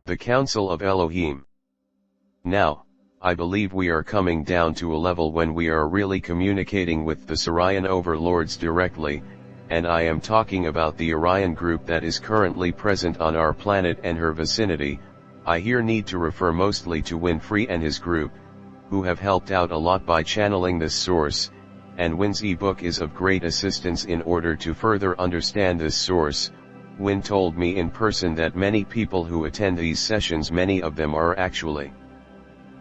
The Council of Elohim. Now, I believe we are coming down to a level when we are really communicating with the Sirian overlords directly, and I am talking about the Orion group that is currently present on our planet and her vicinity. I here need to refer mostly to Winfrey and his group, who have helped out a lot by channeling this source, and Win's ebook is of great assistance in order to further understand this source. Win told me in person that many people who attend these sessions, many of them are actually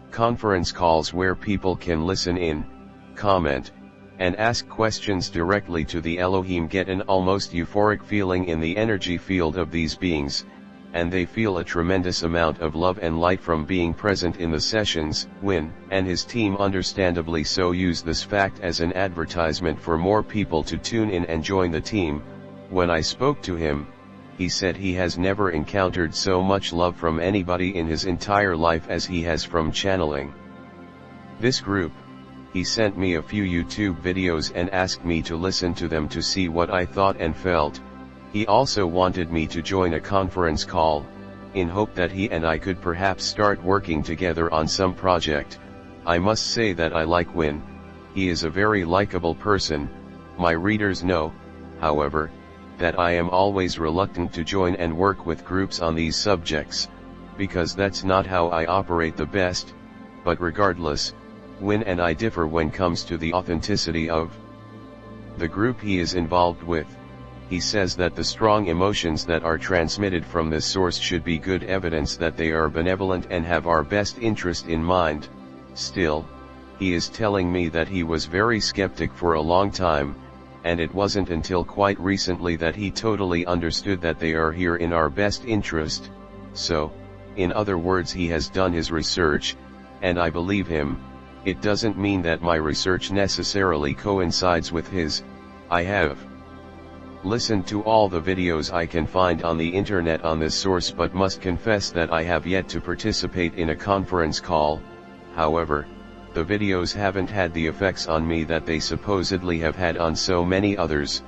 conference calls where people can listen in, comment, and ask questions directly to the Elohim, get an almost euphoric feeling in the energy field of these beings, and they feel a tremendous amount of love and light from being present in the sessions. Win and his team understandably so use this fact as an advertisement for more people to tune in and join the team. When I spoke to him, he said he has never encountered so much love from anybody in his entire life as he has from channeling this group. He sent me a few YouTube videos and asked me to listen to them to see what I thought and felt. He also wanted me to join a conference call, in hope that he and I could perhaps start working together on some project. I must say that I like Win. He is a very likable person. My readers know, however, that I am always reluctant to join and work with groups on these subjects, because that's not how I operate the best. But regardless, Win and I differ when comes to the authenticity of the group he is involved with. He says that the strong emotions that are transmitted from this source should be good evidence that they are benevolent and have our best interest in mind. Still, he is telling me that he was very skeptic for a long time, and it wasn't until quite recently that he totally understood that they are here in our best interest. So, in other words, he has done his research, and I believe him. It doesn't mean that my research necessarily coincides with his. I have listened to all the videos I can find on the internet on this source, but must confess that I have yet to participate in a conference call. However, the videos haven't had the effects on me that they supposedly have had on so many others.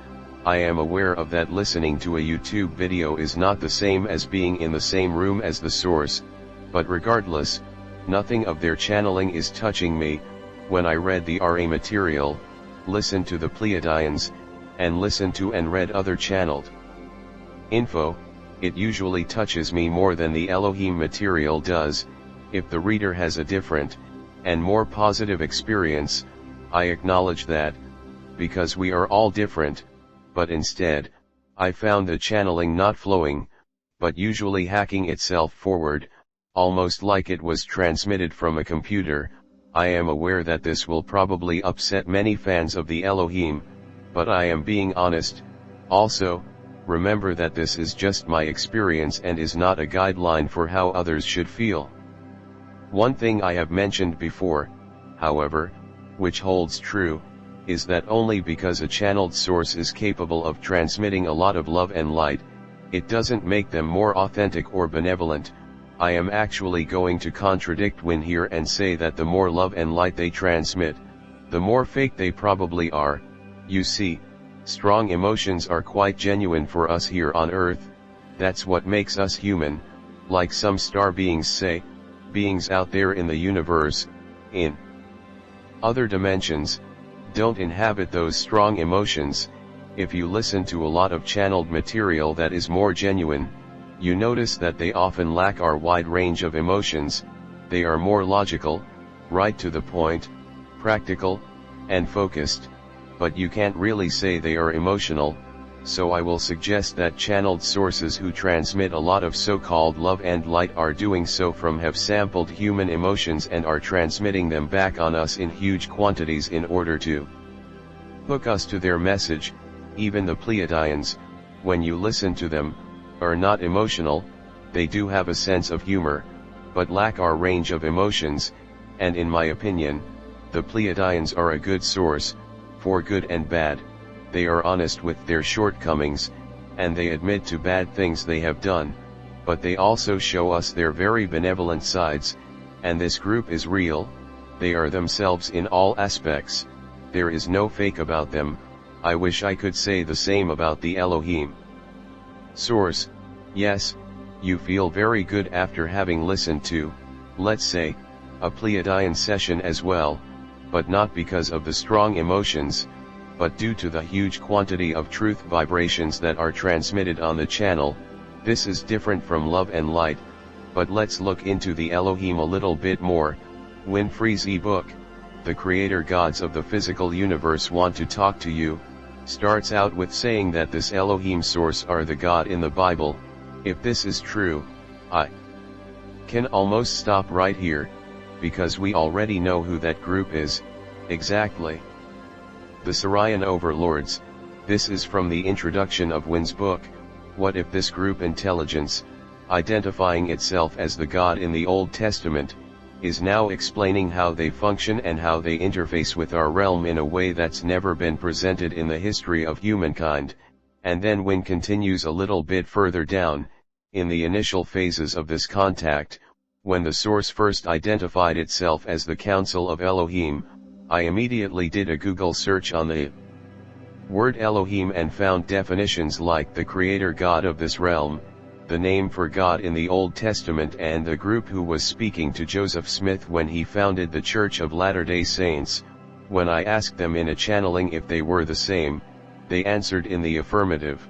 I am aware of that. Listening to a YouTube video is not the same as being in the same room as the source, but regardless, nothing of their channeling is touching me. When I read the RA material, listened to the Pleiadians, and listened to and read other channeled info, it usually touches me more than the Elohim material does. If the reader has a different and more positive experience, I acknowledge that, because we are all different. But instead, I found the channeling not flowing, but usually hacking itself forward, almost like it was transmitted from a computer. I am aware that this will probably upset many fans of the Elohim, but I am being honest. Also, remember that this is just my experience and is not a guideline for how others should feel. One thing I have mentioned before, however, which holds true, is that only because a channeled source is capable of transmitting a lot of love and light, it doesn't make them more authentic or benevolent. I am actually going to contradict Win here and say that the more love and light they transmit, the more fake they probably are. You see, strong emotions are quite genuine for us here on Earth. That's what makes us human. Like some star beings say, beings out there in the universe, in other dimensions, don't inhabit those strong emotions. If you listen to a lot of channeled material that is more genuine, you notice that they often lack our wide range of emotions. They are more logical, right to the point, practical, and focused, but you can't really say they are emotional. So I will suggest that channeled sources who transmit a lot of so-called love and light are doing so from have sampled human emotions and are transmitting them back on us in huge quantities in order to hook us to their message. Even the Pleiadians, when you listen to them, are not emotional. They do have a sense of humor, but lack our range of emotions, and in my opinion, the Pleiadians are a good source, for good and bad. They are honest with their shortcomings, and they admit to bad things they have done, but they also show us their very benevolent sides, and this group is real. They are themselves in all aspects. There is no fake about them. I wish I could say the same about the Elohim source. Yes, You feel very good after having listened to, let's say, a Pleiadian session as well, but not because of the strong emotions, but due to the huge quantity of truth vibrations that are transmitted on the channel. This is different from love and light. But let's look into the Elohim a little bit more. Winfrey's ebook, The Creator Gods of the Physical Universe Want to Talk to You, starts out with saying that this Elohim source are the God in the Bible. If this is true, I can almost stop right here, because we already know who that group is, exactly. The Sarian overlords. This is from the introduction of Win's book. What if this group intelligence, identifying itself as the God in the Old Testament, is now explaining how they function and how they interface with our realm in a way that's never been presented in the history of humankind? And then Win continues a little bit further down, in the initial phases of this contact, when the source first identified itself as the Council of Elohim, I immediately did a Google search on the word Elohim and found definitions like the creator God of this realm, the name for God in the Old Testament, and the group who was speaking to Joseph Smith when he founded the Church of Latter-day Saints. When I asked them in a channeling if they were the same, they answered in the affirmative.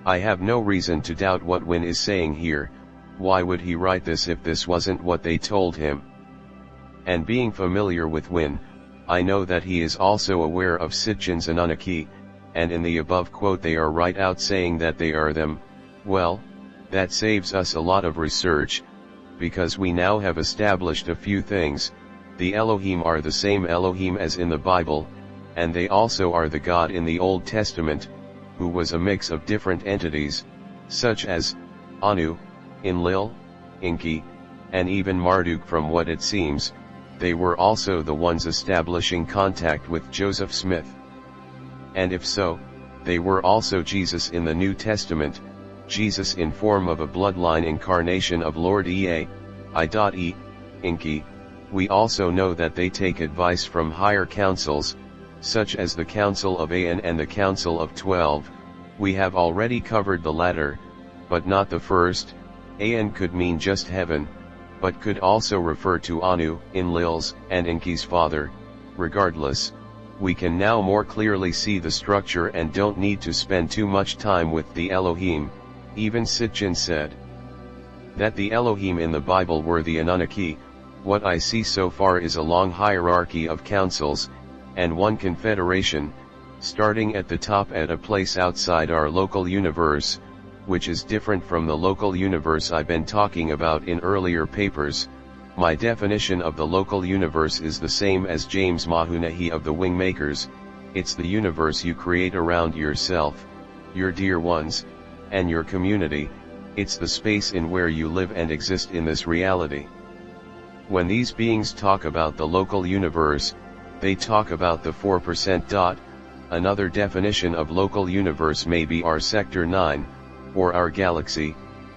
I have no reason to doubt what Win is saying here. Why would he write this if this wasn't what they told him? And being familiar with Win, I know that he is also aware of Sitchin's Anunnaki, and in the above quote they are right out saying that they are them. Well, that saves us a lot of research, because we now have established a few things. The Elohim are the same Elohim as in the Bible, and they also are the God in the Old Testament, who was a mix of different entities, such as Anu, Enlil, Enki, and even Marduk. From what it seems, they were also the ones establishing contact with Joseph Smith. And if so, they were also Jesus in the New Testament, Jesus in form of a bloodline incarnation of Lord Ea, I.E., Enki. We also know that they take advice from higher councils, such as the Council of Aen and the Council of 12. We have already covered the latter, but not the first. Aen could mean just heaven, but could also refer to Anu, Enlil's, and Enki's father. Regardless, we can now more clearly see the structure and don't need to spend too much time with the Elohim. Even Sitchin said that the Elohim in the Bible were the Anunnaki. What I see so far is a long hierarchy of councils, and one confederation, starting at the top at a place outside our local universe, which is different from the local universe I've been talking about in earlier papers. My definition of the local universe is the same as James Mahunahi of the Wingmakers. It's the universe you create around yourself, your dear ones, and your community. It's the space in where you live and exist in this reality. When these beings talk about the local universe, they talk about the 4%. Another definition of local universe may be our Sector 9, or our galaxy,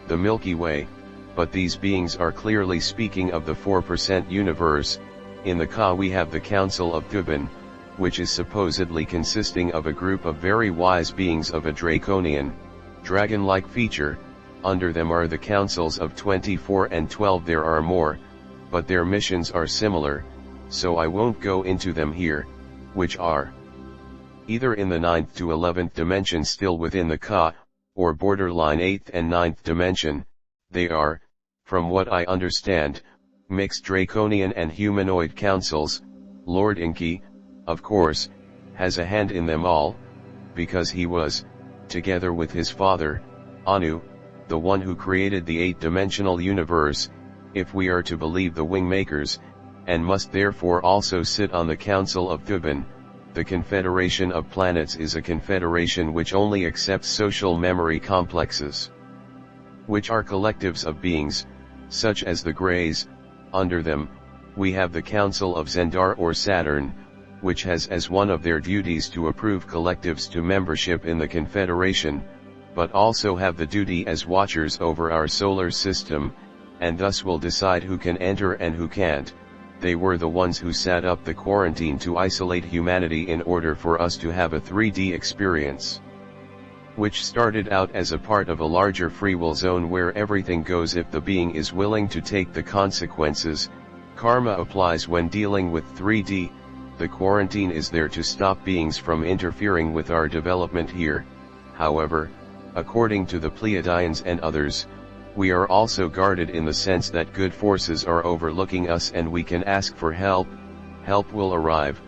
the Milky Way, but these beings are clearly speaking of the 4% universe. In the Ka we have the Council of Thuban, which is supposedly consisting of a group of very wise beings of a draconian, dragon-like feature. Under them are the councils of 24 and 12. There are more, but their missions are similar, so I won't go into them here, which are either in the 9th to 11th dimension still within the Ka, or borderline 8th and 9th dimension. They are, from what I understand, mixed draconian and humanoid councils. Lord Enki, of course, has a hand in them all, because he was, together with his father, Anu, the one who created the 8-dimensional universe, if we are to believe the Wingmakers, and must therefore also sit on the Council of Thuban. The Confederation of Planets is a confederation which only accepts social memory complexes, which are collectives of beings, such as the Greys. Under them, we have the Council of Zendar or Saturn, which has as one of their duties to approve collectives to membership in the Confederation, but also have the duty as watchers over our solar system, and thus will decide who can enter and who can't. They were the ones who set up the quarantine to isolate humanity in order for us to have a 3D experience. which started out as a part of a larger free will zone where everything goes if the being is willing to take the consequences. Karma applies when dealing with 3D. The quarantine is there to stop beings from interfering with our development here. However, according to the Pleiadians and others, we are also guarded in the sense that good forces are overlooking us and we can ask for help. Help will arrive,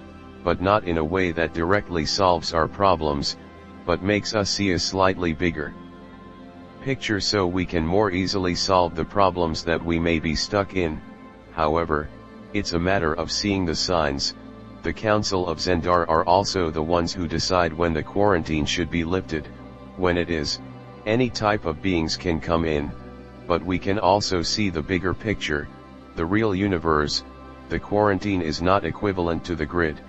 but not in a way that directly solves our problems, but makes us see a slightly bigger picture so we can more easily solve the problems that we may be stuck in. However, it's a matter of seeing the signs. The Council of Zendar are also the ones who decide when the quarantine should be lifted. When it is, any type of beings can come in, but we can also see the bigger picture, the real universe. The quarantine is not equivalent to the grid,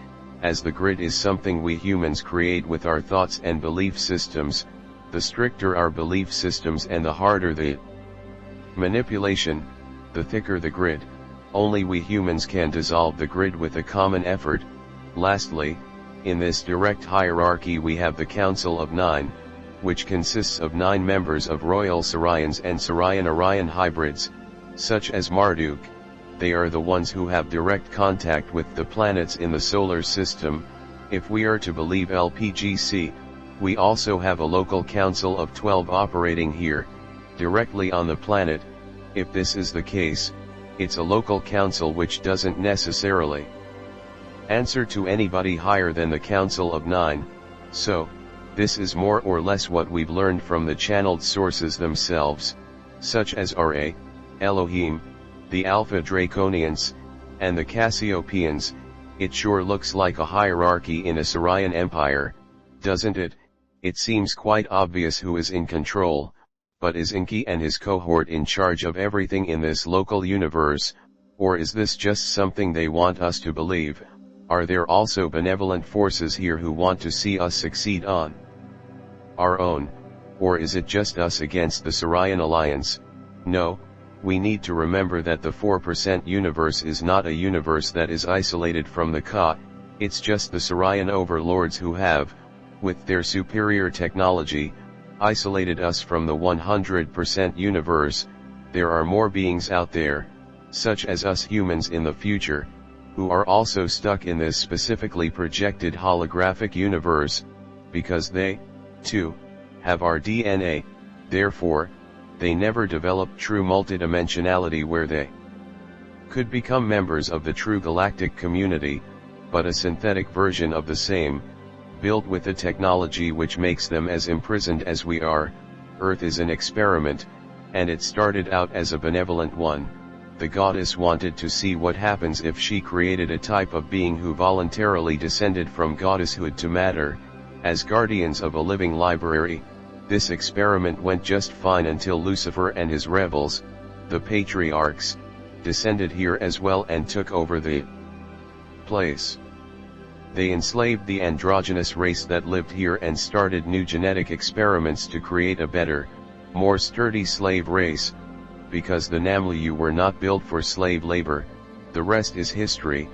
as the grid is something we humans create with our thoughts and belief systems. The stricter our belief systems and the harder the manipulation, the thicker the grid. Only we humans can dissolve the grid with a common effort. Lastly, in this direct hierarchy we have the Council of Nine, which consists of 9 members of Royal Sarians and Sarian-Orion hybrids, such as Marduk. They are the ones who have direct contact with the planets in the solar system. If we are to believe LPGC, we also have a local council of 12 operating here, directly on the planet. If this is the case, it's a local council which doesn't necessarily answer to anybody higher than the Council of Nine. So, this is more or less what we've learned from the channeled sources themselves, such as Ra, Elohim, the Alpha Draconians, and the Cassiopeans. It sure looks like a hierarchy in a Sarian empire, doesn't it? It seems quite obvious who is in control, but is Enki and his cohort in charge of everything in this local universe, or is this just something they want us to believe? Are there also benevolent forces here who want to see us succeed on our own, or is it just us against the Sarian alliance? No. We need to remember that the 4% universe is not a universe that is isolated from the Ka, it's just the Sarian overlords who have, with their superior technology, isolated us from the 100% universe. There are more beings out there, such as us humans in the future, who are also stuck in this specifically projected holographic universe, because they, too, have our DNA. Therefore, they never developed true multidimensionality where they could become members of the true galactic community, but a synthetic version of the same, built with a technology which makes them as imprisoned as we are. Earth is an experiment, and it started out as a benevolent one. The goddess wanted to see what happens if she created a type of being who voluntarily descended from goddesshood to matter, as guardians of a living library. This experiment went just fine until Lucifer and his rebels, the patriarchs, descended here as well and took over the place. They enslaved the androgynous race that lived here and started new genetic experiments to create a better, more sturdy slave race, because the Namliu were not built for slave labor. The rest is history,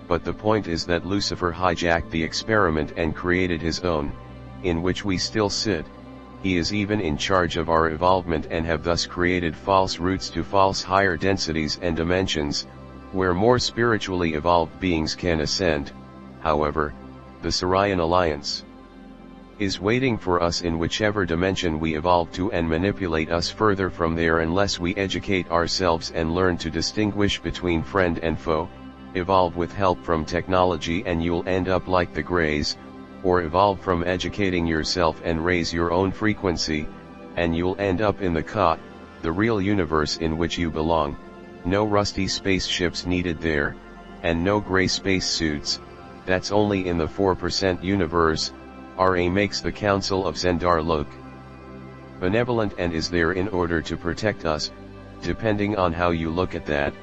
but the point is that Lucifer hijacked the experiment and created his own, in which we still sit. He is even in charge of our evolvement and have thus created false routes to false higher densities and dimensions, where more spiritually evolved beings can ascend. However, the Sarian alliance is waiting for us in whichever dimension we evolve to and manipulate us further from there unless we educate ourselves and learn to distinguish between friend and foe. Evolve with help from technology and you'll end up like the Greys, or evolve from educating yourself and raise your own frequency, and you'll end up in the Ka, the real universe in which you belong. No rusty spaceships needed there, and no gray spacesuits. That's only in the 4% universe. Ra makes the Council of Zendar look benevolent and is there in order to protect us. Depending on how you look at that,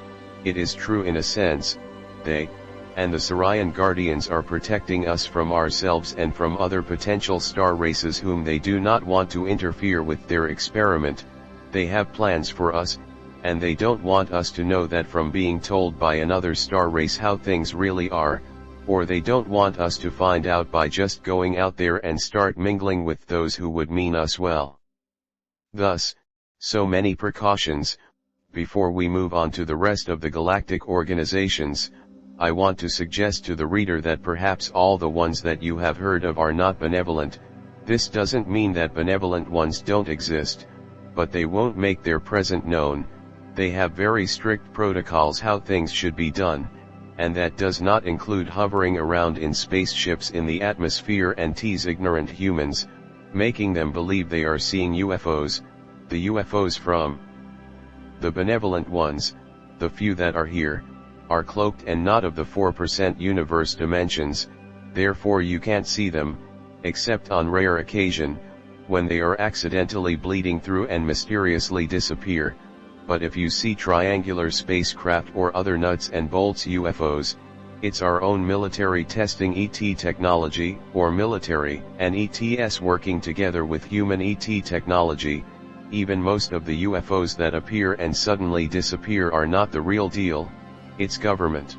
it is true in a sense. They, and the Sarian Guardians are protecting us from ourselves and from other potential star races whom they do not want to interfere with their experiment. They have plans for us, and they don't want us to know that from being told by another star race how things really are. or they don't want us to find out by just going out there and start mingling with those who would mean us well. Thus, so many precautions. Before we move on to the rest of the galactic organizations, I want to suggest to the reader that perhaps all the ones that you have heard of are not benevolent. This doesn't mean that benevolent ones don't exist, but they won't make their presence known. They have very strict protocols how things should be done, and that does not include hovering around in spaceships in the atmosphere and tease ignorant humans, making them believe they are seeing UFOs, the UFOs from the benevolent ones, the few that are here, are cloaked and not of the 4% universe dimensions, therefore you can't see them, except on rare occasion, when they are accidentally bleeding through and mysteriously disappear. But if you see triangular spacecraft or other nuts and bolts UFOs, it's our own military testing ET technology, or military and ETS working together with human ET technology. Even most of the UFOs that appear and suddenly disappear are not the real deal, it's government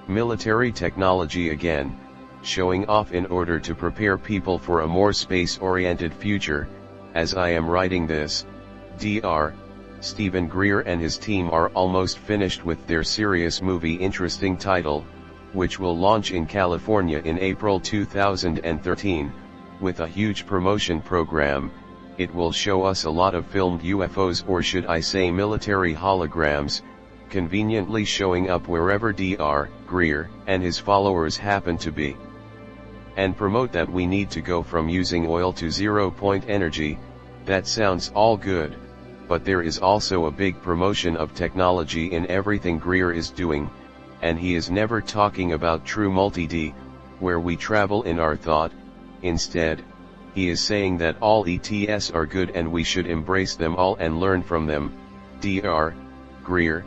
military technology again, showing off in order to prepare people for a more space-oriented future. As I am writing this, Dr. Stephen Greer and his team are almost finished with their serious movie interesting title, which will launch in California in April 2013, with a huge promotion program. It will show us a lot of filmed UFOs, or should I say military holograms, conveniently showing up wherever Dr. Greer and his followers happen to be. And promote that we need to go from using oil to zero-point energy. That sounds all good, but there is also a big promotion of technology in everything Greer is doing, and he is never talking about true multi-D, where we travel in our thought. Instead, he is saying that all ETS are good and we should embrace them all and learn from them. Dr. Greer,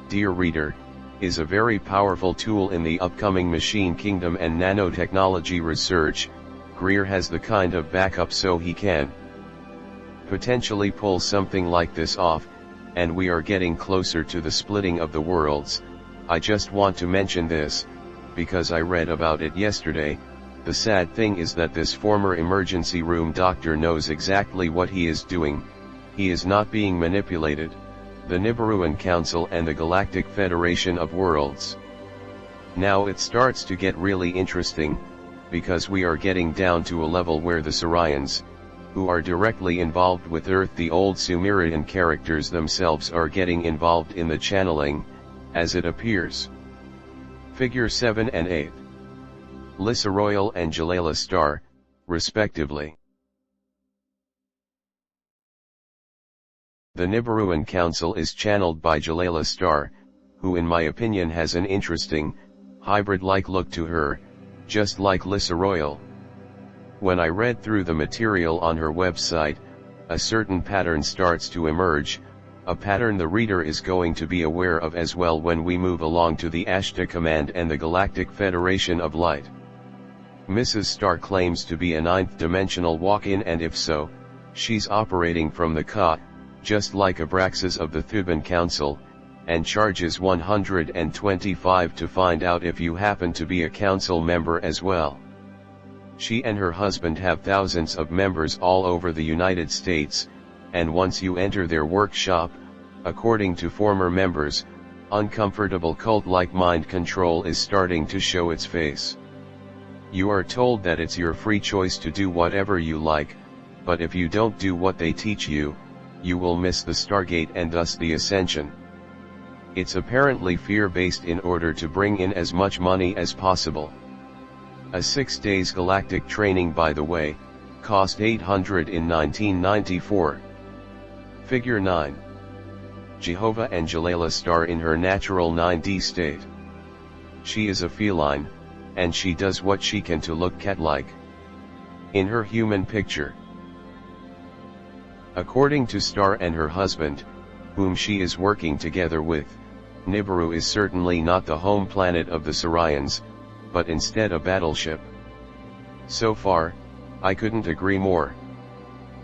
dear reader, is a very powerful tool in the upcoming machine kingdom and nanotechnology research. Greer has the kind of backup so he can potentially pull something like this off, and we are getting closer to the splitting of the worlds. I just want to mention this, because I read about it yesterday. The sad thing is that this former emergency room doctor knows exactly what he is doing. He is not being manipulated. The Nibiruan Council and the Galactic Federation of Worlds. Now it starts to get really interesting, because we are getting down to a level where the Sirians, who are directly involved with Earth, the old Sumerian characters themselves, are getting involved in the channeling, as it appears. Figure 7 and 8. Lissa Royal and Jalala Star, respectively. The Nibiruan Council is channeled by Jalala Star, who in my opinion has an interesting, hybrid-like look to her, just like Lissa Royal. When I read through the material on her website, a certain pattern starts to emerge, a pattern the reader is going to be aware of as well when we move along to the Ashta Command and the Galactic Federation of Light. Mrs. Star claims to be a ninth-dimensional walk-in, and if so, she's operating from the Ka, just like Abraxas of the Thuban Council, and charges 125 to find out if you happen to be a council member as well. She and her husband have thousands of members all over the United States, and once you enter their workshop, according to former members, uncomfortable cult-like mind control is starting to show its face. You are told that it's your free choice to do whatever you like, but if you don't do what they teach you, you will miss the Stargate and thus the Ascension. It's apparently fear-based in order to bring in as much money as possible. A 6 days galactic training, by the way, cost $800 in 1994. Figure 9. Jehovah and Jalala Star in her natural 9D state. She is a feline, and she does what she can to look cat-like in her human picture. According to Star and her husband, whom she is working together with, Nibiru is certainly not the home planet of the Sirians, but instead a battleship. So far, I couldn't agree more.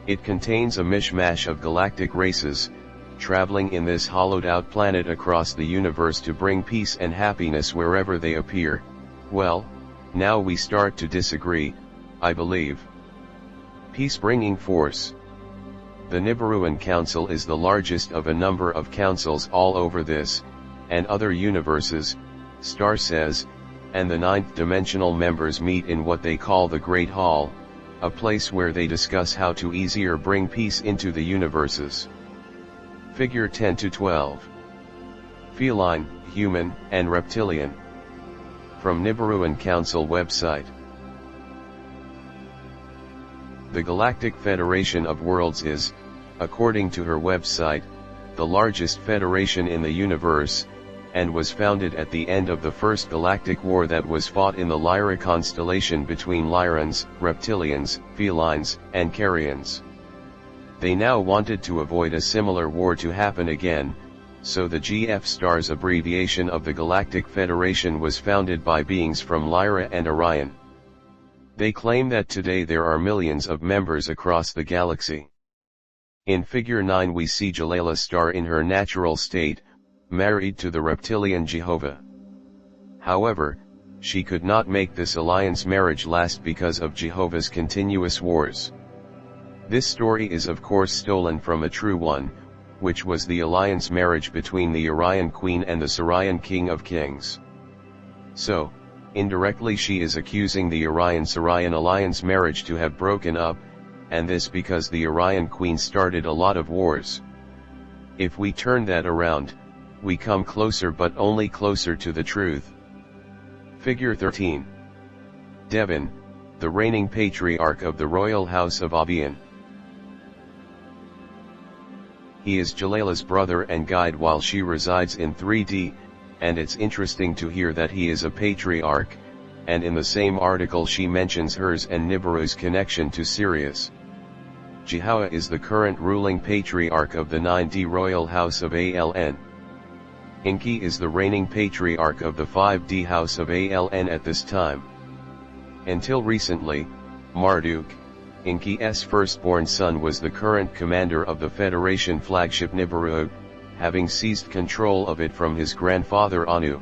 It contains a mishmash of galactic races, traveling in this hollowed-out planet across the universe to bring peace and happiness wherever they appear, Well, now we start to disagree, I believe. Peace-bringing force. The Nibiruan Council is the largest of a number of councils all over this, and other universes, Star says, and the ninth-dimensional members meet in what they call the Great Hall, a place where they discuss how to easier bring peace into the universes. Figure 10 to 12. Feline, human, and reptilian. From Nibiruan Council website. The Galactic Federation of Worlds is, according to her website, the largest federation in the universe, and was founded at the end of the First Galactic War that was fought in the Lyra constellation between Lyrans, reptilians, felines, and Carians. They now wanted to avoid a similar war to happen again, so the GF Stars abbreviation of the Galactic Federation was founded by beings from Lyra and Orion. They claim that today there are millions of members across the galaxy. In Figure 9 we see Jalala Star in her natural state, married to the reptilian Jehovah. However, she could not make this alliance marriage last because of Jehovah's continuous wars. This story is of course stolen from a true one, which was the alliance marriage between the Orion Queen and the Sarian King of Kings. So, indirectly she is accusing the Orion-Sarian alliance marriage to have broken up, and this because the Orion Queen started a lot of wars. If we turn that around, we come closer but only closer to the truth. Figure 13. Devon, the reigning patriarch of the royal house of Avian. He is Jalala's brother and guide while she resides in 3D, and it's interesting to hear that he is a patriarch, and in the same article she mentions hers and Nibiru's connection to Sirius. Jehovah is the current ruling patriarch of the 9D royal house of Aln. Enki is the reigning patriarch of the 5D house of Aln at this time. Until recently, Marduk, Enki's firstborn son, was the current commander of the Federation flagship Nibiru, having seized control of it from his grandfather Anu.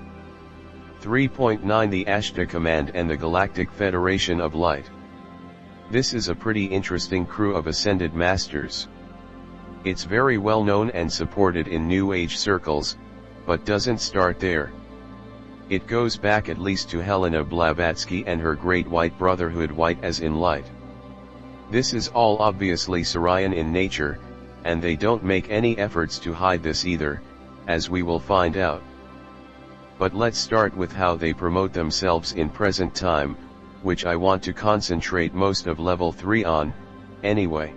3.9 The Ashta Command and the Galactic Federation of Light. This is a pretty interesting crew of ascended masters. It's very well known and supported in New Age circles, but doesn't start there. It goes back at least to Helena Blavatsky and her Great White Brotherhood, white as in light. This is all obviously Sarian in nature, and they don't make any efforts to hide this either, as we will find out. But let's start with how they promote themselves in present time, which I want to concentrate most of level 3 on, anyway.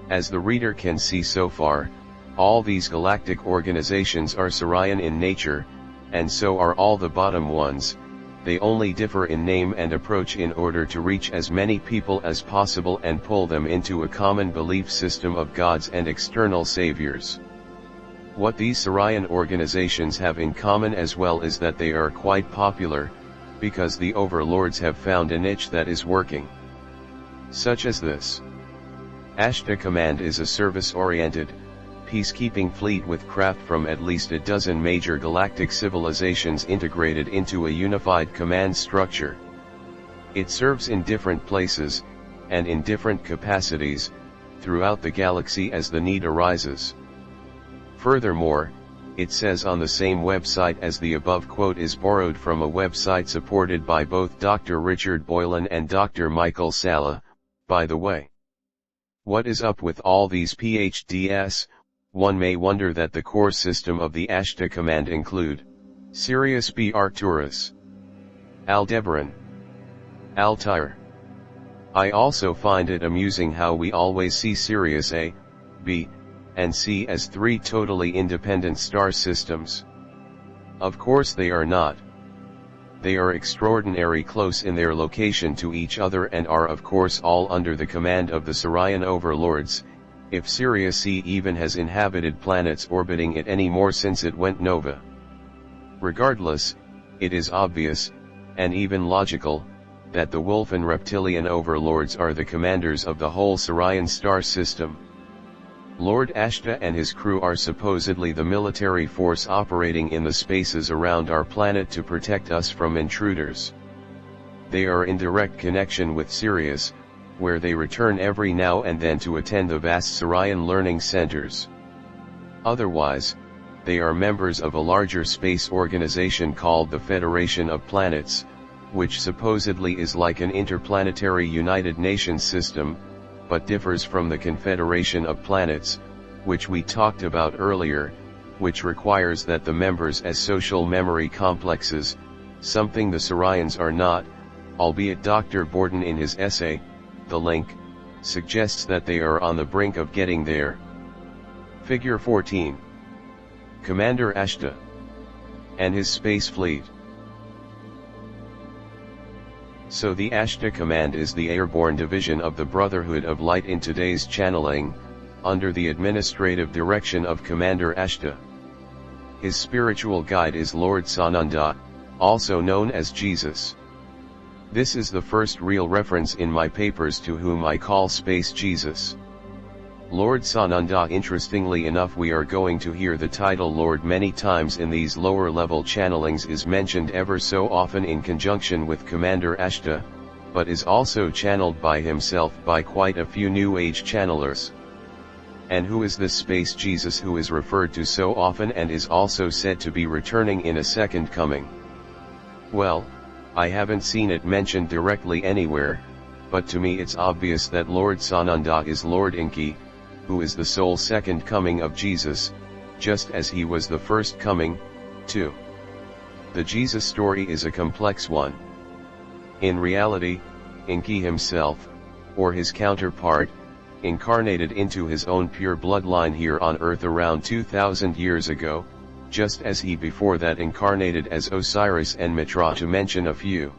As the reader can see so far, all these galactic organizations are Sarian in nature, and so are all the bottom ones. They only differ in name and approach in order to reach as many people as possible and pull them into a common belief system of gods and external saviors. What these Sarian organizations have in common as well is that they are quite popular, because the overlords have found a niche that is working. Such as this. Ashta Command is a service-oriented, peacekeeping fleet with craft from at least a dozen major galactic civilizations integrated into a unified command structure. It serves in different places, and in different capacities, throughout the galaxy as the need arises. Furthermore, it says on the same website as the above quote is borrowed from a website supported by both Dr. Richard Boylan and Dr. Michael Sala, by the way. What is up with all these PhDs? One may wonder that the core system of the Ashta Command include Sirius B. Arcturus, Aldebaran, Altair. I also find it amusing how we always see Sirius A, B, and C as three totally independent star systems. Of course they are not. They are extraordinarily close in their location to each other and are of course all under the command of the Sarian overlords, if Sirius C even has inhabited planets orbiting it anymore since it went nova. Regardless, it is obvious, and even logical, that the Wolf and Reptilian overlords are the commanders of the whole Sarian star system. Lord Ashta and his crew are supposedly the military force operating in the spaces around our planet to protect us from intruders. They are in direct connection with Sirius, where they return every now and then to attend the vast Sirian learning centers. Otherwise, they are members of a larger space organization called the Federation of Planets, which supposedly is like an interplanetary United Nations system, but differs from the Confederation of Planets, which we talked about earlier, which requires that the members as social memory complexes, something the Sirians are not, albeit Dr. Borden in his essay, The Link, suggests that they are on the brink of getting there. Figure 14. Commander Ashta and his space fleet. So the Ashta Command is the airborne division of the Brotherhood of Light in today's channeling, under the administrative direction of Commander Ashta. His spiritual guide is Lord Sananda, also known as Jesus. This is the first real reference in my papers to whom I call Space Jesus. Lord Sananda. Interestingly enough, we are going to hear the title Lord many times in these lower level channelings, is mentioned ever so often in conjunction with Commander Ashta, but is also channeled by himself by quite a few New Age channelers. And who is this Space Jesus who is referred to so often and is also said to be returning in a second coming? Well, I haven't seen it mentioned directly anywhere, but to me it's obvious that Lord Sananda is Lord Enki, who is the sole second coming of Jesus, just as he was the first coming, too. The Jesus story is a complex one. In reality, Enki himself, or his counterpart, incarnated into his own pure bloodline here on Earth around 2000 years ago, just as he before that incarnated as Osiris and Mitra, to mention a few.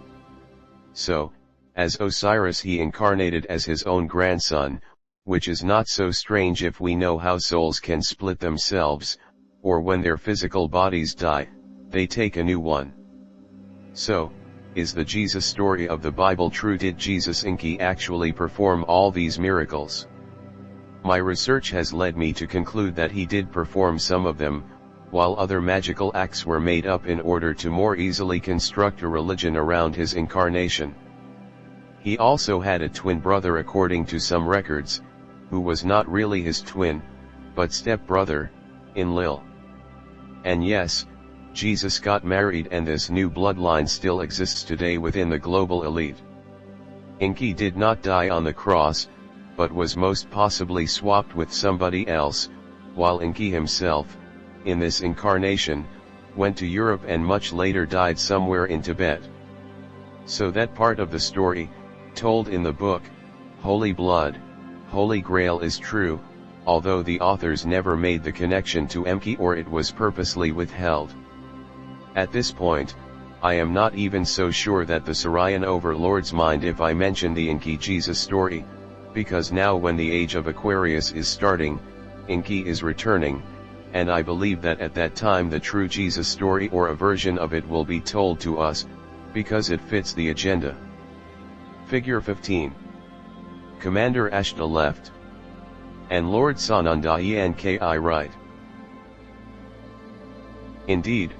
So, as Osiris he incarnated as his own grandson, which is not so strange if we know how souls can split themselves, or when their physical bodies die, they take a new one. So, is the Jesus story of the Bible true? Did Jesus Enki actually perform all these miracles? My research has led me to conclude that he did perform some of them, while other magical acts were made up in order to more easily construct a religion around his incarnation. He also had a twin brother according to some records, who was not really his twin, but step-brother, Enlil. And yes, Jesus got married, and this new bloodline still exists today within the global elite. Enki did not die on the cross, but was most possibly swapped with somebody else, while Enki himself, in this incarnation, went to Europe and much later died somewhere in Tibet. So that part of the story, told in the book, Holy Blood, Holy Grail, is true, although the authors never made the connection to Enki, or it was purposely withheld. At this point, I am not even so sure that the Sirian overlords mind if I mention the Enki Jesus story, because now when the age of Aquarius is starting, Enki is returning, and I believe that at that time the true Jesus story or a version of it will be told to us, because it fits the agenda. Figure 15. Commander Ashta left, and Lord Sananda Enki right. Indeed,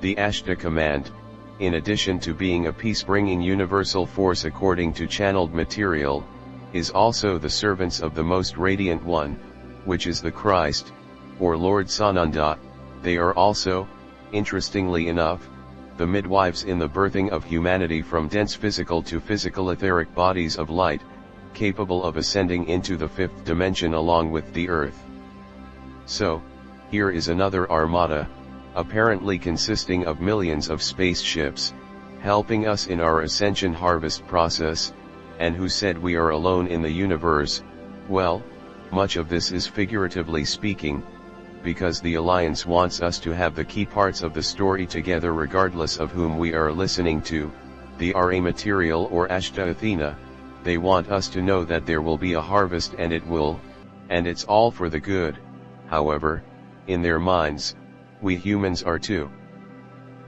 the Ashta Command, in addition to being a peace-bringing universal force according to channeled material, is also the servants of the Most Radiant One, which is the Christ, or Lord Sananda. They are also, interestingly enough, the midwives in the birthing of humanity from dense physical to physical etheric bodies of light, capable of ascending into the fifth dimension along with the Earth. So, here is another armada, apparently consisting of millions of spaceships, helping us in our ascension harvest process, and who said we are alone in the universe. Well, much of this is figuratively speaking, because the Alliance wants us to have the key parts of the story together regardless of whom we are listening to, the RA material or Ashta Athena. They want us to know that there will be a harvest, and it will, and it's all for the good. However, in their minds, we humans are too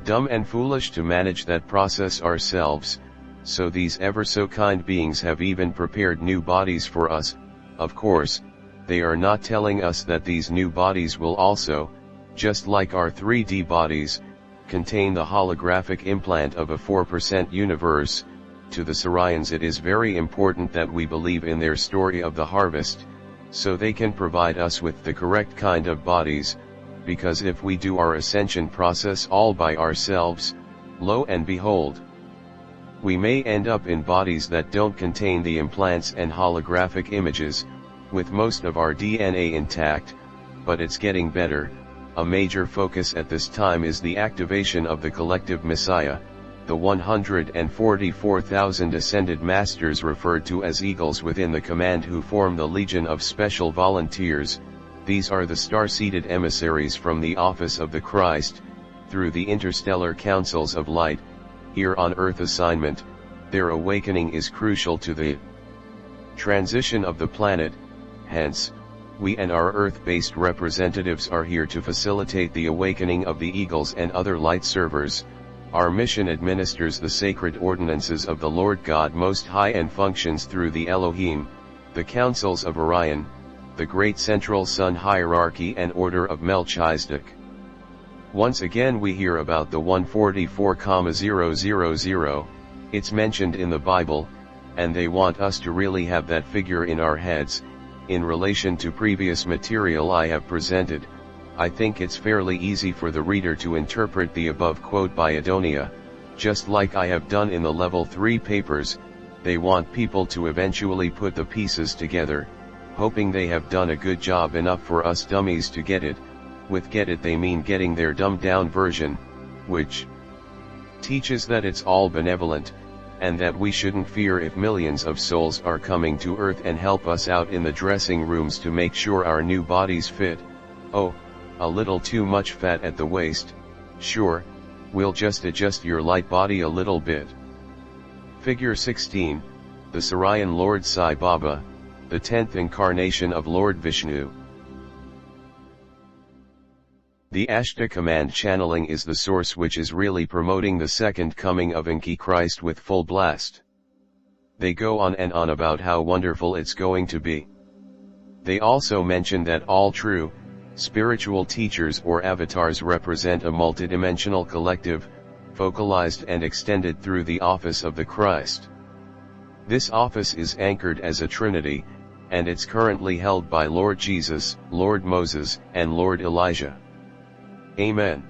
dumb and foolish to manage that process ourselves, so these ever so kind beings have even prepared new bodies for us, of course, they are not telling us that these new bodies will also, just like our 3D bodies, contain the holographic implant of a 4% universe. To the Sarians it is very important that we believe in their story of the harvest, so they can provide us with the correct kind of bodies, because if we do our ascension process all by ourselves, lo and behold, we may end up in bodies that don't contain the implants and holographic images, with most of our DNA intact. But it's getting better. A major focus at this time is the activation of the collective Messiah, the 144,000 ascended masters referred to as eagles within the command who form the Legion of Special Volunteers. These are the star-seated emissaries from the office of the Christ, through the interstellar councils of light, here on Earth assignment. Their awakening is crucial to the transition of the planet. Hence, we and our Earth-based representatives are here to facilitate the awakening of the eagles and other light servers. Our mission administers the sacred ordinances of the Lord God Most High and functions through the Elohim, the councils of Orion, the great central sun hierarchy and order of Melchizedek. Once again we hear about the 144,000, it's mentioned in the Bible, and they want us to really have that figure in our heads. In relation to previous material I have presented, I think it's fairly easy for the reader to interpret the above quote by Adonia, just like I have done in the level 3 papers. They want people to eventually put the pieces together, hoping they have done a good job enough for us dummies to get it. With get it they mean getting their dumbed down version, which teaches that it's all benevolent, and that we shouldn't fear if millions of souls are coming to Earth and help us out in the dressing rooms to make sure our new bodies fit. Oh, a little too much fat at the waist, sure, we'll just adjust your light body a little bit. Figure 16, the Sarian Lord Sai Baba, the 10th incarnation of Lord Vishnu. The Ashta command channeling is the source which is really promoting the second coming of Enki Christ with full blast. They go on and on about how wonderful it's going to be. They also mention that all true, spiritual teachers or avatars represent a multidimensional collective, focalized and extended through the office of the Christ. This office is anchored as a trinity, and it's currently held by Lord Jesus, Lord Moses, and Lord Elijah. Amen.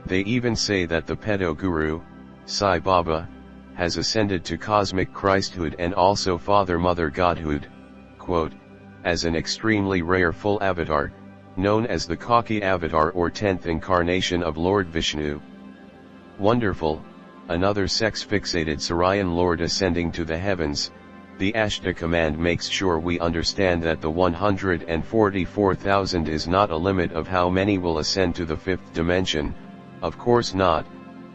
They even say that the pedo guru, Sai Baba, has ascended to cosmic Christhood and also Father-Mother Godhood, quote, as an extremely rare full avatar, known as the Kaki avatar or 10th incarnation of Lord Vishnu. Wonderful, another sex-fixated Sarian Lord ascending to the heavens. The Ashta command makes sure we understand that the 144,000 is not a limit of how many will ascend to the fifth dimension. Of course not.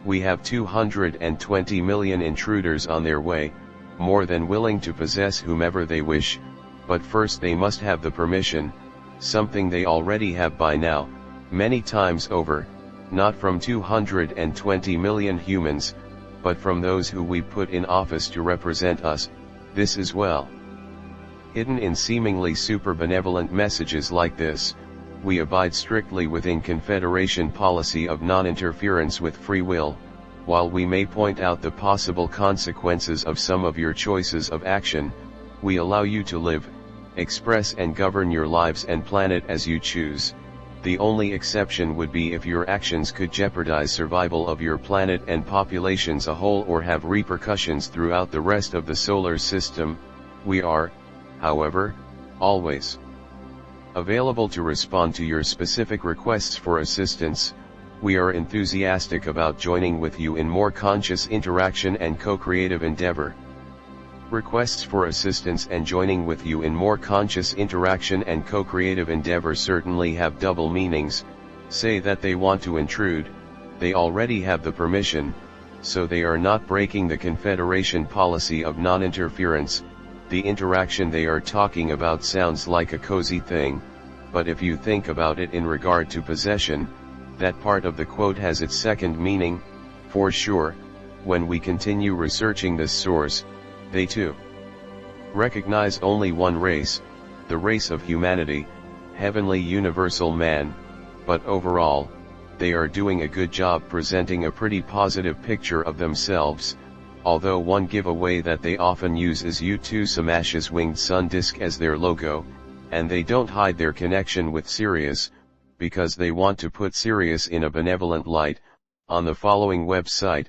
We have 220 million intruders on their way, more than willing to possess whomever they wish, but first they must have the permission, something they already have by now, many times over, not from 220 million humans, but from those who we put in office to represent us. This is well hidden in seemingly super benevolent messages like this. We abide strictly within Confederation policy of non-interference with free will, while we may point out the possible consequences of some of your choices of action. We allow you to live, express and govern your lives and planet as you choose. The only exception would be if your actions could jeopardize survival of your planet and population as a whole or have repercussions throughout the rest of the solar system. We are, however, always available to respond to your specific requests for assistance. We are enthusiastic about joining with you in more conscious interaction and co-creative endeavor. Requests for assistance and joining with you in more conscious interaction and co-creative endeavor certainly have double meanings. Say that they want to intrude, they already have the permission, so they are not breaking the Confederation policy of non-interference. The interaction they are talking about sounds like a cozy thing, but if you think about it in regard to possession, that part of the quote has its second meaning, for sure. When we continue researching this source, they too recognize only one race, the race of humanity, heavenly universal man, but overall, they are doing a good job presenting a pretty positive picture of themselves, although one giveaway that they often use is U2 Samash's winged sun disk as their logo, and they don't hide their connection with Sirius, because they want to put Sirius in a benevolent light, on the following website,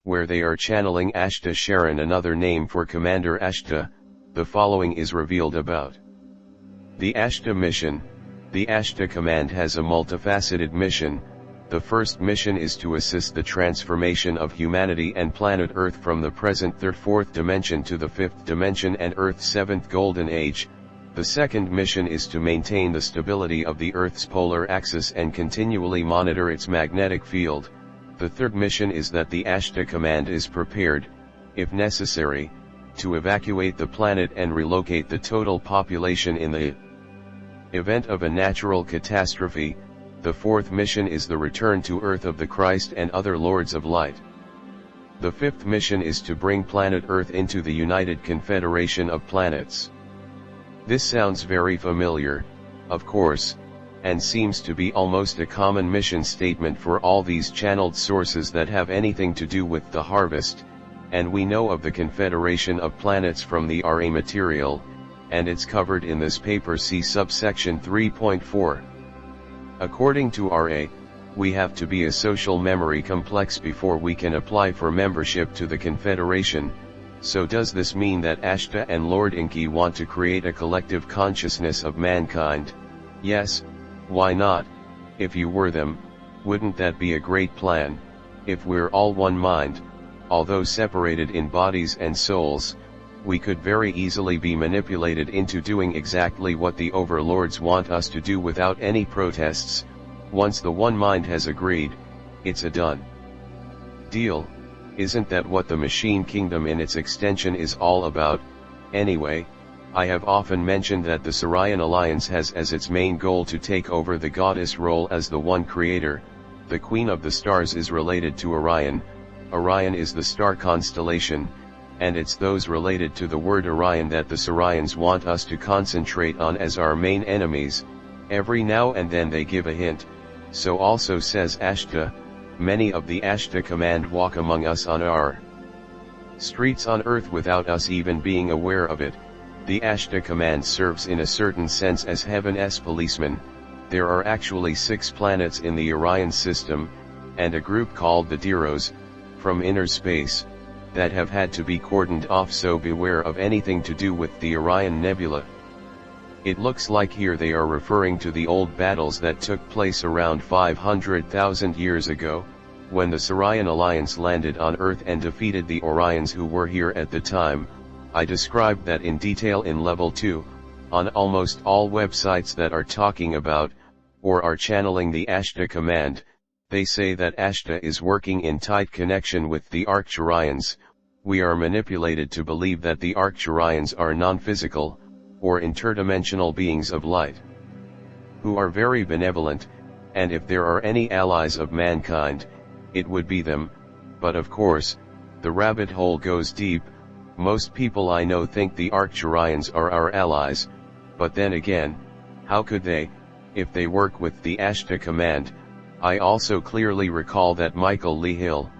where they are channeling Ashta Sharon, another name for Commander Ashta. The following is revealed about the Ashta mission. The Ashta Command has a multifaceted mission. The first mission is to assist the transformation of humanity and planet Earth from the present third-fourth dimension to the fifth dimension and Earth's seventh golden age. The second mission is to maintain the stability of the Earth's polar axis and continually monitor its magnetic field. The third mission is that the Ashta Command is prepared, if necessary, to evacuate the planet and relocate the total population in the event of a natural catastrophe. The fourth mission is the return to Earth of the Christ and other Lords of Light. The fifth mission is to bring planet Earth into the United Confederation of Planets. This sounds very familiar, of course, and seems to be almost a common mission statement for all these channeled sources that have anything to do with the harvest, and we know of the Confederation of Planets from the RA material, and it's covered in this paper, see subsection 3.4. According to RA, we have to be a social memory complex before we can apply for membership to the Confederation. So does this mean that Ashta and Lord Inky want to create a collective consciousness of mankind? Yes, why not? If you were them, wouldn't that be a great plan? If we're all one mind, although separated in bodies and souls, we could very easily be manipulated into doing exactly what the overlords want us to do without any protests. Once the one mind has agreed, it's a done deal. Isn't that what the Machine Kingdom in its extension is all about? Anyway, I have often mentioned that the Sirian Alliance has as its main goal to take over the goddess role as the one creator. The Queen of the Stars is related to Orion. Orion is the star constellation, and it's those related to the word Orion that the Sirians want us to concentrate on as our main enemies. Every now and then they give a hint. So also says Ashta. Many of the Ashta Command walk among us on our streets on Earth without us even being aware of it. The Ashta Command serves in a certain sense as Heaven's policeman. There are actually 6 planets in the Orion system, and a group called the Diros, from inner space, that have had to be cordoned off, so beware of anything to do with the Orion Nebula. It looks like here they are referring to the old battles that took place around 500,000 years ago, when the Sirian Alliance landed on Earth and defeated the Orions who were here at the time. I described that in detail in Level 2, on almost all websites that are talking about, or are channeling the Ashta Command. They say that Ashta is working in tight connection with the Arcturians. We are manipulated to believe that the Arcturians are non-physical, or interdimensional beings of light, who are very benevolent, and if there are any allies of mankind, it would be them. But of course, the rabbit hole goes deep. Most people I know think the Arcturians are our allies, but then again, how could they, if they work with the Ashta Command? I also clearly recall that Michael Lee Hill,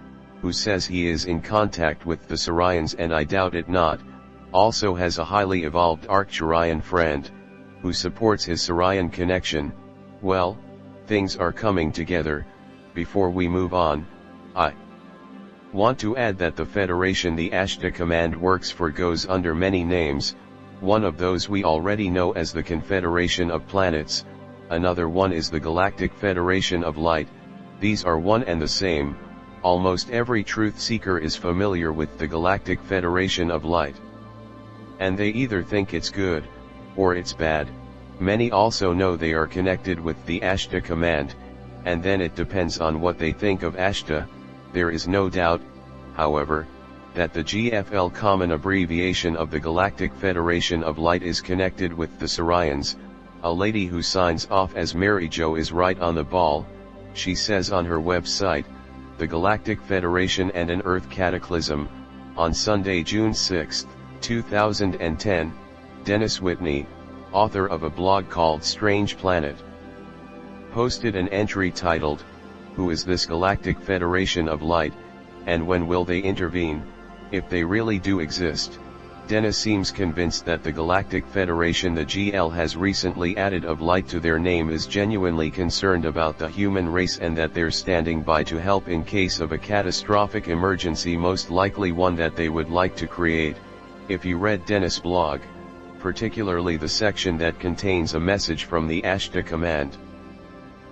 who says he is in contact with the Sirians, and I doubt it not, also has a highly evolved Arcturian friend, who supports his Sirian connection. Well, things are coming together. Before we move on, I want to add that the Federation the Ashta Command works for goes under many names. One of those we already know as the Confederation of Planets. Another one is the Galactic Federation of Light. These are one and the same. Almost every truth seeker is familiar with the Galactic Federation of Light, and they either think it's good, or it's bad. Many also know they are connected with the Ashta Command, and then it depends on what they think of Ashta. There is no doubt, however, that the GFL common abbreviation of the Galactic Federation of Light is connected with the Sirians. A lady who signs off as Mary Jo is right on the ball. She says on her website, The Galactic Federation and an Earth Cataclysm, on Sunday, June 6, 2010, Dennis Whitney, author of a blog called Strange Planet, posted an entry titled, "Who is this Galactic Federation of Light, and when will they intervene, if they really do exist?" Dennis seems convinced that the Galactic Federation the GL has recently added of light to their name is genuinely concerned about the human race and that they're standing by to help in case of a catastrophic emergency, most likely one that they would like to create. If you read Dennis' blog, particularly the section that contains a message from the Ashta Command,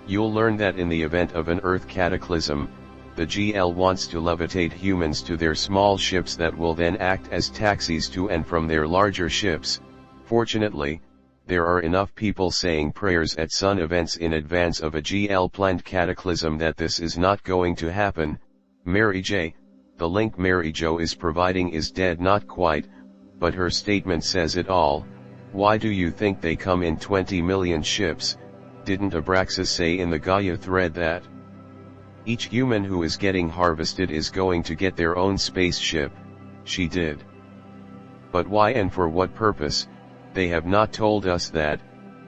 you'll learn that in the event of an Earth cataclysm, the GL wants to levitate humans to their small ships that will then act as taxis to and from their larger ships. Fortunately, there are enough people saying prayers at sun events in advance of a GL planned cataclysm that this is not going to happen. Mary J. The link Mary Jo is providing is dead, not quite, but her statement says it all. Why do you think they come in 20 million ships? Didn't Abraxas say in the Gaia thread that each human who is getting harvested is going to get their own spaceship? She did. But why and for what purpose? They have not told us that.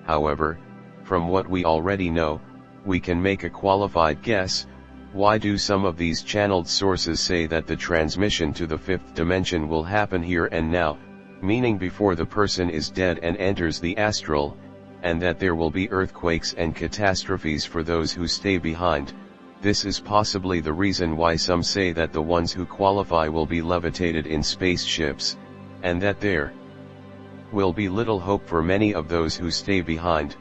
However, from what we already know, we can make a qualified guess. Why do some of these channeled sources say that the transmission to the fifth dimension will happen here and now, meaning before the person is dead and enters the astral, and that there will be earthquakes and catastrophes for those who stay behind? This is possibly the reason why some say that the ones who qualify will be levitated in spaceships, and that there will be little hope for many of those who stay behind.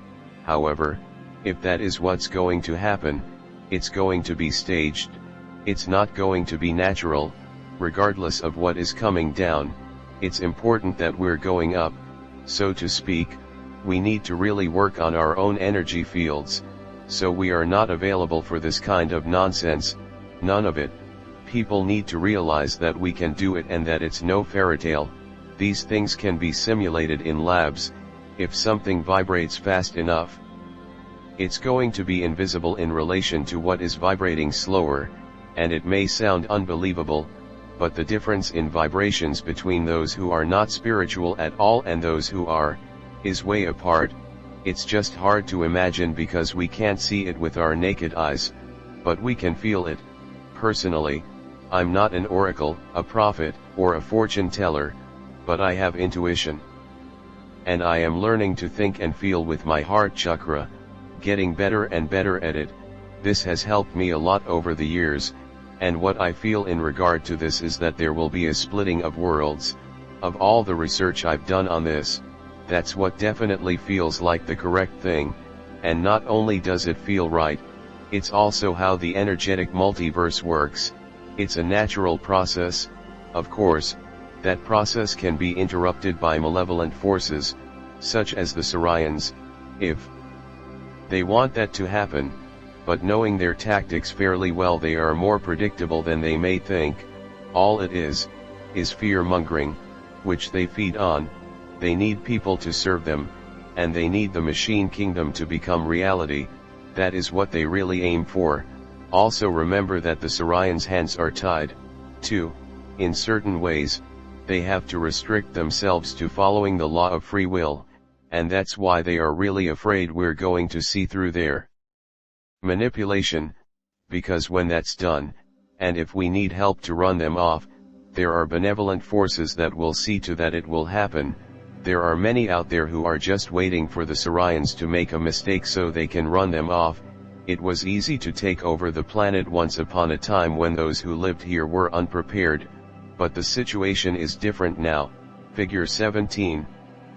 However, if that is what's going to happen, it's going to be staged. It's not going to be natural. Regardless of what is coming down, it's important that we're going up, so to speak. We need to really work on our own energy fields, so we are not available for this kind of nonsense, none of it. People need to realize that we can do it and that it's no fairy tale. These things can be simulated in labs. If something vibrates fast enough, it's going to be invisible in relation to what is vibrating slower, and it may sound unbelievable, but the difference in vibrations between those who are not spiritual at all and those who are, is way apart. It's just hard to imagine because we can't see it with our naked eyes, but we can feel it. Personally, I'm not an oracle, a prophet, or a fortune teller, but I have intuition. And I am learning to think and feel with my heart chakra, getting better and better at it. This has helped me a lot over the years, and what I feel in regard to this is that there will be a splitting of worlds. Of all the research I've done on this, that's what definitely feels like the correct thing, and not only does it feel right, it's also how the energetic multiverse works. It's a natural process. Of course, that process can be interrupted by malevolent forces, such as the Sarians, if they want that to happen, but knowing their tactics fairly well, they are more predictable than they may think. All it is fear-mongering, which they feed on. They need people to serve them, and they need the machine kingdom to become reality. That is what they really aim for. Also remember that the Sarians' hands are tied, too. In certain ways, they have to restrict themselves to following the law of free will, and that's why they are really afraid we're going to see through their manipulation, because when that's done, and if we need help to run them off, there are benevolent forces that will see to that it will happen. There are many out there who are just waiting for the Sarians to make a mistake so they can run them off. It was easy to take over the planet once upon a time when those who lived here were unprepared, but the situation is different now. Figure 17,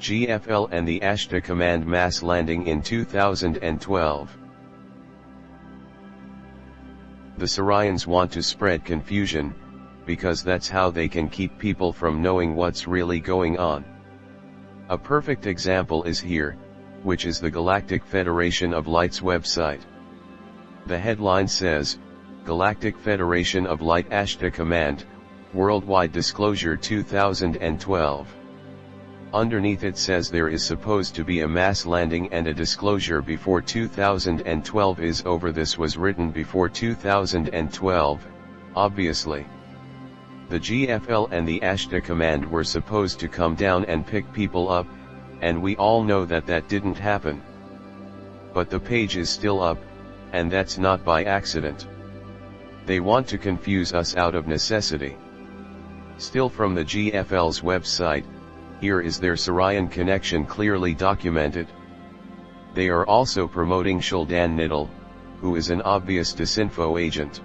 GFL and the Ashta Command mass landing in 2012. The Sarians want to spread confusion, because that's how they can keep people from knowing what's really going on. A perfect example is here, which is the Galactic Federation of Light's website. The headline says, Galactic Federation of Light Ashta Command, Worldwide Disclosure 2012. Underneath it says there is supposed to be a mass landing and a disclosure before 2012 is over. This was written before 2012, obviously. The GFL and the Ashta Command were supposed to come down and pick people up, and we all know that that didn't happen. But the page is still up, and that's not by accident. They want to confuse us out of necessity. Still from the GFL's website, here is their Sarian connection clearly documented. They are also promoting Shuldan Niddle, who is an obvious disinfo agent.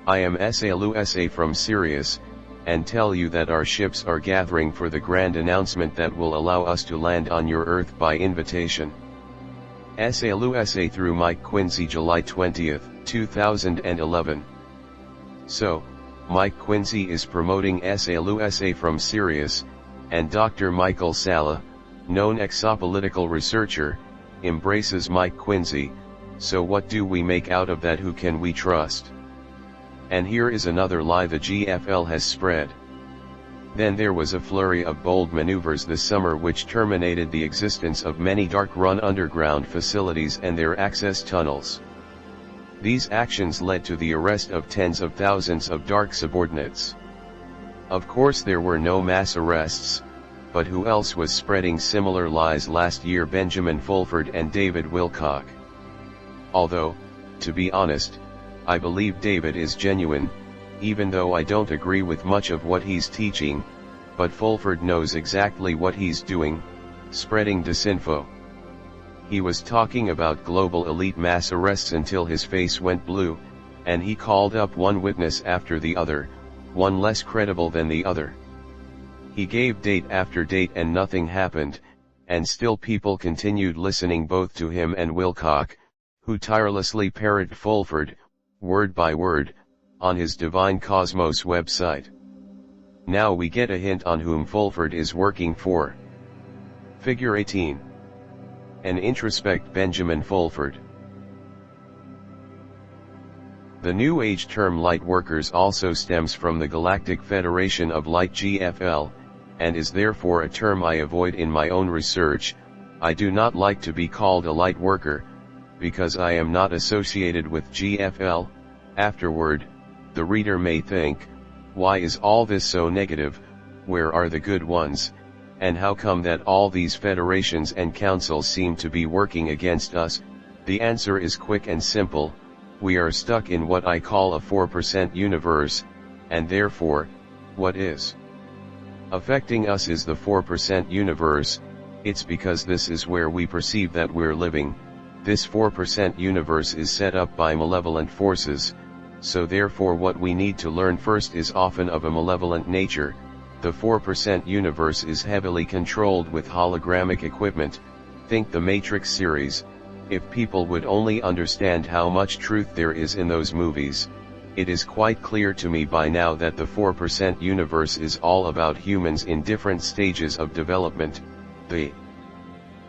I am Salusa from Sirius, and tell you that our ships are gathering for the grand announcement that will allow us to land on your Earth by invitation. Salusa through Mike Quincy, July 20, 2011. So, Mike Quincy is promoting Salusa from Sirius, and Dr. Michael Salla, known exopolitical researcher, embraces Mike Quincy. So what do we make out of that? Who can we trust? And here is another lie the GFL has spread. Then there was a flurry of bold maneuvers this summer which terminated the existence of many dark-run underground facilities and their access tunnels. These actions led to the arrest of tens of thousands of dark subordinates. Of course there were no mass arrests, but who else was spreading similar lies last year? Benjamin Fulford and David Wilcock. Although, to be honest, I believe David is genuine, even though I don't agree with much of what he's teaching, but Fulford knows exactly what he's doing, spreading disinfo. He was talking about global elite mass arrests until his face went blue, and he called up one witness after the other, one less credible than the other. He gave date after date and nothing happened, and still people continued listening both to him and Wilcock, who tirelessly parroted Fulford, word by word, on his Divine Cosmos website. Now we get a hint on whom Fulford is working for. Figure 18. An introspect Benjamin Fulford. The New Age term light workers also stems from the Galactic Federation of Light GFL, and is therefore a term I avoid in my own research. I do not like to be called a light worker, because I am not associated with GFL. Afterward, the reader may think, why is all this so negative? Where are the good ones? And how come that all these federations and councils seem to be working against us? The answer is quick and simple. We are stuck in what I call a 4% universe, and therefore, what is affecting us is the 4% universe. It's because this is where we perceive that we're living. This 4% universe is set up by malevolent forces, so therefore what we need to learn first is often of a malevolent nature. The 4% universe is heavily controlled with hologramic equipment. Think the Matrix series. If people would only understand how much truth there is in those movies. It is quite clear to me by now that the 4% universe is all about humans in different stages of development. The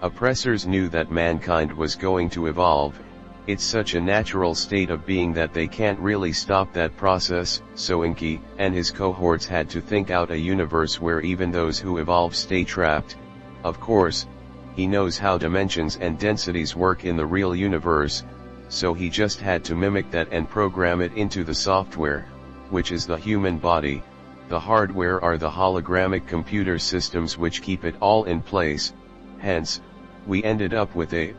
oppressors knew that mankind was going to evolve. It's such a natural state of being that they can't really stop that process, so Enki and his cohorts had to think out a universe where even those who evolve stay trapped. Of course, he knows how dimensions and densities work in the real universe, so he just had to mimic that and program it into the software, which is the human body. The hardware are the hologramic computer systems which keep it all in place. Hence, we ended up with a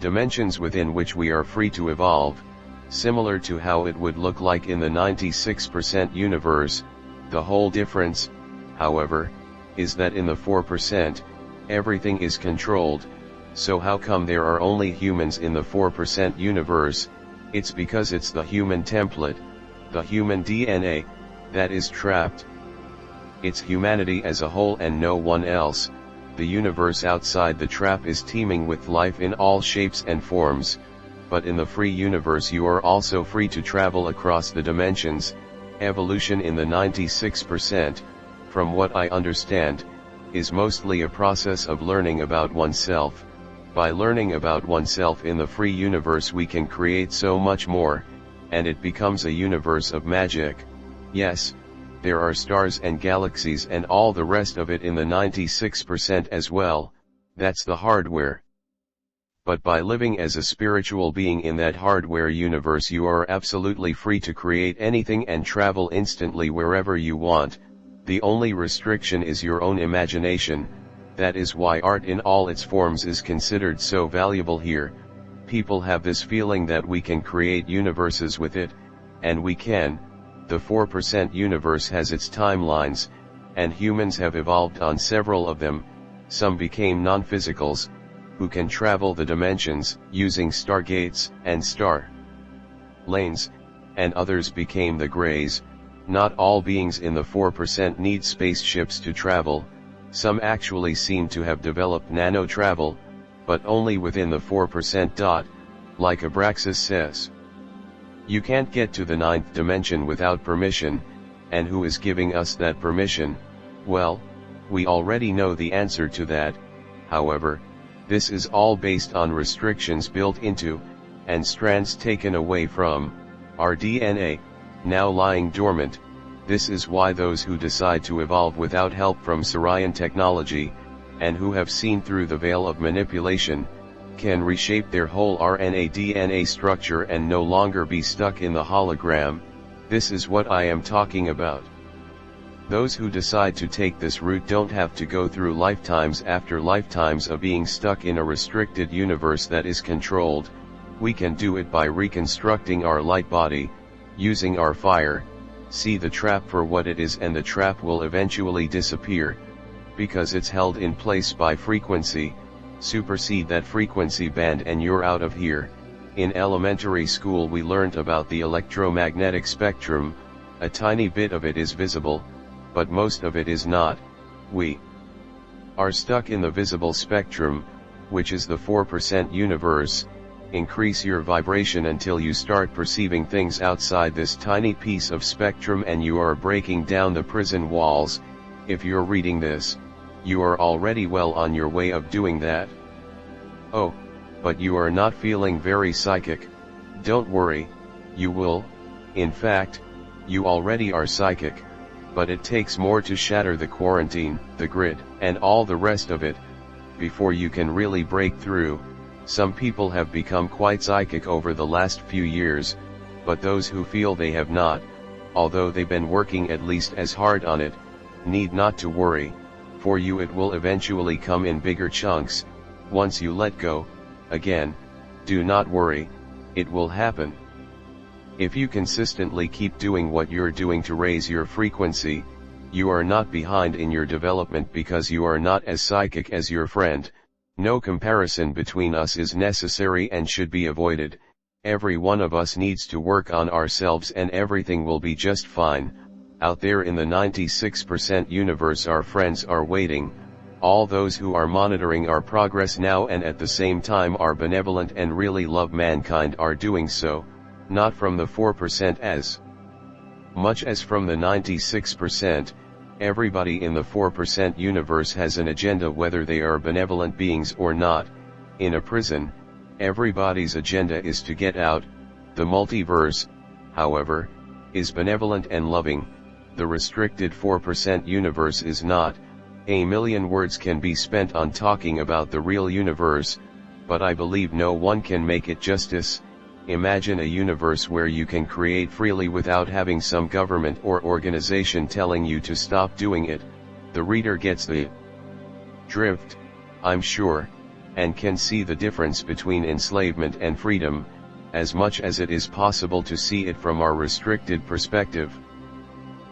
dimensions within which we are free to evolve, similar to how it would look like in the 96% universe. The whole difference, however, is that in the 4%, everything is controlled. So how come there are only humans in the 4% universe? It's because it's the human template, the human DNA, that is trapped. It's humanity as a whole and no one else. The universe outside the trap is teeming with life in all shapes and forms, but in the free universe you are also free to travel across the dimensions. Evolution in the 96%, from what I understand, is mostly a process of learning about oneself. By learning about oneself in the free universe we can create so much more, and it becomes a universe of magic. Yes, there are stars and galaxies and all the rest of it in the 96% as well. That's the hardware. But by living as a spiritual being in that hardware universe you are absolutely free to create anything and travel instantly wherever you want. The only restriction is your own imagination. That is why art in all its forms is considered so valuable here. People have this feeling that we can create universes with it, and we can. The 4% universe has its timelines, and humans have evolved on several of them. Some became non-physicals, who can travel the dimensions, using stargates, and star lanes, and others became the Greys. Not all beings in the 4% need spaceships to travel. Some actually seem to have developed nano-travel, but only within the 4%. Like Abraxas says. You can't get to the 9th dimension without permission, and who is giving us that permission? Well, we already know the answer to that. However, this is all based on restrictions built into, and strands taken away from, our DNA, now lying dormant. This is why those who decide to evolve without help from Saurian technology, and who have seen through the veil of manipulation, can reshape their whole RNA-DNA structure and no longer be stuck in the hologram. This is what I am talking about. Those who decide to take this route don't have to go through lifetimes after lifetimes of being stuck in a restricted universe that is controlled. We can do it by reconstructing our light body, using our fire, see the trap for what it is, and the trap will eventually disappear, because it's held in place by frequency. Supersede that frequency band and you're out of here. In elementary school we learned about the electromagnetic spectrum. A tiny bit of it is visible, but most of it is not. We are stuck in the visible spectrum, which is the 4% universe. Increase your vibration until you start perceiving things outside this tiny piece of spectrum and you are breaking down the prison walls. If you're reading this, you are already well on your way of doing that. Oh, but you are not feeling very psychic. Don't worry, you will. In fact, you already are psychic. But it takes more to shatter the quarantine, the grid, and all the rest of it, before you can really break through. Some people have become quite psychic over the last few years, but those who feel they have not, although they've been working at least as hard on it, need not to worry. For you it will eventually come in bigger chunks. Once you let go, again, do not worry, it will happen. If you consistently keep doing what you're doing to raise your frequency, you are not behind in your development because you are not as psychic as your friend. No comparison between us is necessary and should be avoided. Every one of us needs to work on ourselves and everything will be just fine. Out there in the 96% universe our friends are waiting. All those who are monitoring our progress now and at the same time are benevolent and really love mankind are doing so, not from the 4% as much as from the 96%. Everybody in the 4% universe has an agenda whether they are benevolent beings or not. In a prison, everybody's agenda is to get out. The multiverse, however, is benevolent and loving. The restricted 4% universe is not. A million words can be spent on talking about the real universe, but I believe no one can make it justice. Imagine a universe where you can create freely without having some government or organization telling you to stop doing it. The reader gets the drift, I'm sure, and can see the difference between enslavement and freedom, as much as it is possible to see it from our restricted perspective.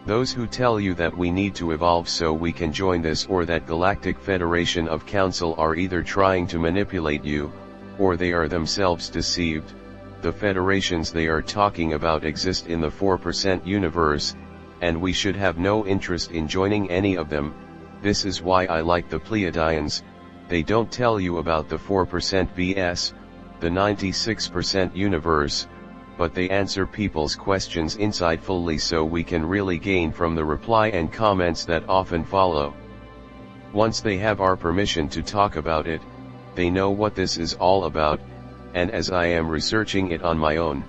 Those who tell you that we need to evolve so we can join this or that Galactic Federation of Council are either trying to manipulate you, or they are themselves deceived. The federations they are talking about exist in the 4% universe, and we should have no interest in joining any of them. This is why I like the Pleiadians. They don't tell you about the 4% BS, the 96% universe, but they answer people's questions insightfully so we can really gain from the reply and comments that often follow. Once they have our permission to talk about it, they know what this is all about, and as I am researching it on my own,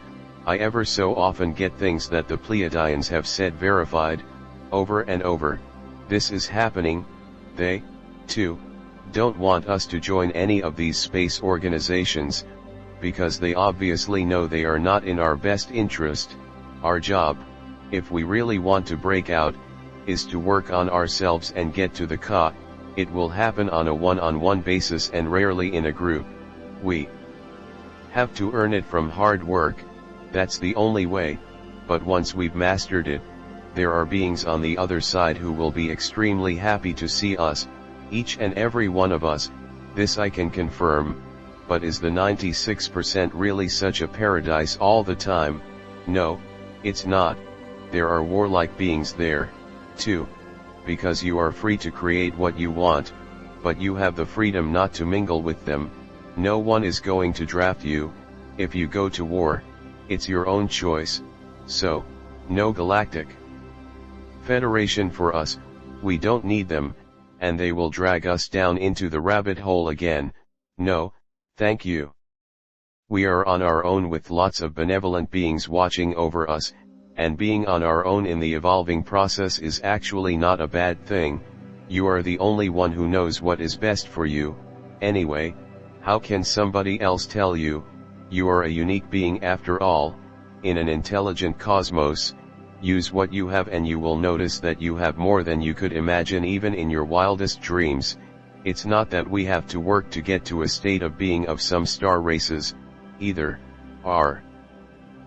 I ever so often get things that the Pleiadians have said verified, over and over. This is happening. They, too, don't want us to join any of these space organizations, because they obviously know they are not in our best interest. Our job, if we really want to break out, is to work on ourselves and get to the It will happen on a one-on-one basis and rarely in a group. We have to earn it from hard work, that's the only way, but once we've mastered it, there are beings on the other side who will be extremely happy to see us, each and every one of us, this I can confirm. But is the 96% really such a paradise all the time? No, it's not. There are warlike beings there, too. Because you are free to create what you want, but you have the freedom not to mingle with them. No one is going to draft you. If you go to war, it's your own choice. So, no Galactic Federation for us. We don't need them, and they will drag us down into the rabbit hole again. No, thank you. We are on our own with lots of benevolent beings watching over us, and being on our own in the evolving process is actually not a bad thing. You are the only one who knows what is best for you. Anyway, how can somebody else tell you? You are a unique being after all, in an intelligent cosmos. Use what you have and you will notice that you have more than you could imagine even in your wildest dreams. It's not that we have to work to get to a state of being of some star races, either. Our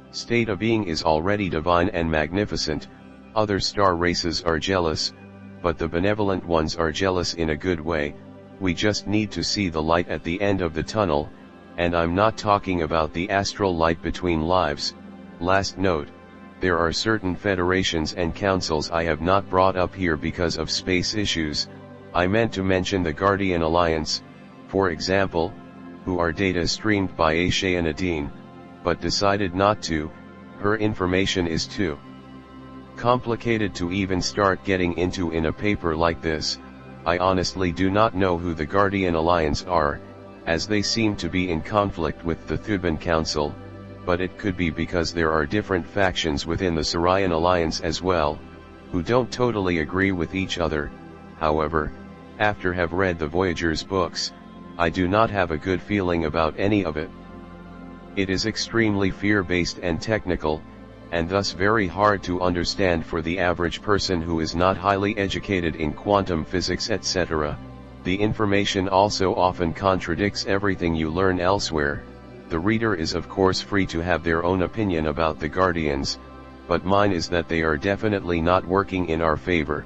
state of being is already divine and magnificent. Other star races are jealous, but the benevolent ones are jealous in a good way. We just need to see the light at the end of the tunnel, and I'm not talking about the astral light between lives. Last note. There are certain federations and councils I have not brought up here because of space issues. I meant to mention the Guardian Alliance, for example, who are data streamed by Aisha and Nadine, but decided not to. Her information is too complicated to even start getting into in a paper like this. I honestly do not know who the Guardian Alliance are, as they seem to be in conflict with the Thuban Council. But it could be because there are different factions within the Sarian Alliance as well, who don't totally agree with each other. However, after have read the Voyagers books, I do not have a good feeling about any of it. It is extremely fear-based and technical, and thus very hard to understand for the average person who is not highly educated in quantum physics etc. The information also often contradicts everything you learn elsewhere. The reader is of course free to have their own opinion about the Guardians, but mine is that they are definitely not working in our favor.